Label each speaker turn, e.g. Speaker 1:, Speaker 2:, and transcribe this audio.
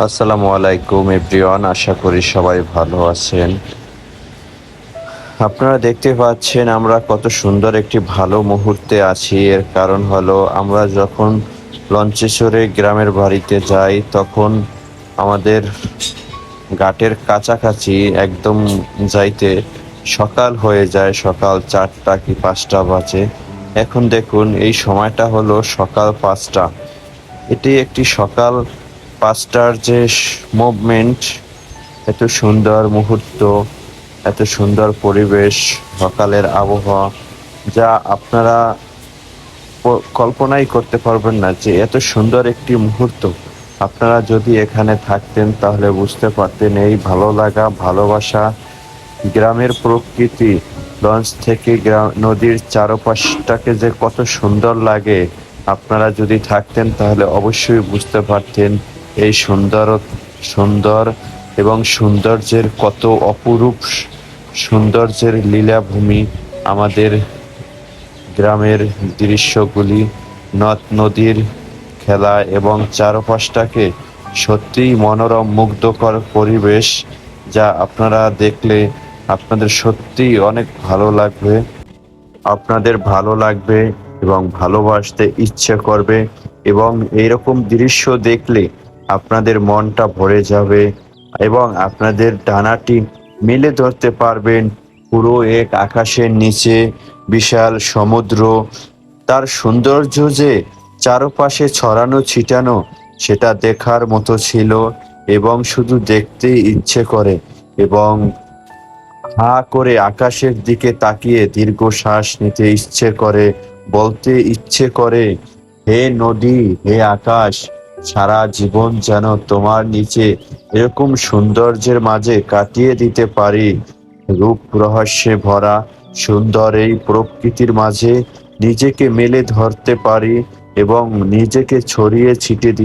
Speaker 1: আসসালামু আলাইকুম এভরিওয়ান, আশা করি সবাই ভালো আছেন। আপনারা দেখতে পাচ্ছেন আমরা কত সুন্দর একটি ভালো মুহূর্তে আছি। এর কারণ হলো আমরা যখন লঞ্চে চড়ে গ্রামের বাড়িতে যাই তখন আমাদের ঘাটের কাছাকাছি একদম যাইতে সকাল হয়ে যায়, সকাল 4টা কি 5টা বাজে। এখন দেখুন এই সময়টা হলো সকাল 5টা। এটি একটি সকাল 5টার যে মুভমেন্ট, এত সুন্দর মুহূর্ত, এত সুন্দর পরিবেশ, সকালের আবহাওয়া, যা আপনারা কল্পনাই করতে পারবেন না যে এত সুন্দর একটি মুহূর্ত। আপনারা যদি এখানে থাকতেন তাহলে বুঝতে পারতেন এই ভালো লাগা, ভালোবাসা, গ্রামের প্রকৃতি, লঞ্চ থেকে নদীর চারপাশটাকে যে কত সুন্দর লাগে। আপনারা যদি থাকতেন তাহলে অবশ্যই বুঝতে পারতেন এই সুন্দর এবং সৌন্দর্যের কত অপরূপ সৌন্দর্যের লীলাভূমি আমাদের গ্রামের দৃশ্যগুলি, নদ নদীর খেলা এবং চারপাশটাকে সত্যিই মনোরম মুগ্ধকর পরিবেশ, যা আপনারা দেখলে আপনাদের সত্যিই অনেক ভালো লাগবে। আপনাদের ভালো লাগবে এবং ভালোবাসতে ইচ্ছে করবে, এবং এইরকম দৃশ্য দেখলে আপনাদের মনটা ভরে যাবে এবং আপনাদের ডানাটি মেলে ধরতে পারবেন পুরো এক আকাশের নিচে বিশাল সমুদ্র। তার সৌন্দর্য যে চারপাশে ছড়ানো ছিটানো, সেটা দেখার মতো ছিল এবং শুধু দেখতে ইচ্ছে করে এবং হা করে আকাশের দিকে তাকিয়ে দীর্ঘশ্বাস নিতে ইচ্ছে করে, বলতে ইচ্ছে করে, হে নদী, হে আকাশ, সারা জীবন যেন তোমার নিচে এরকম সৌন্দর্যের মাঝে কাটিয়ে দিতে পারি। রূপ রহস্যে ভরা সুন্দর এই প্রকৃতির মাঝে নিজেকে মেলে ধরতে পারি এবং নিজেকে ছড়িয়ে ছিটিয়ে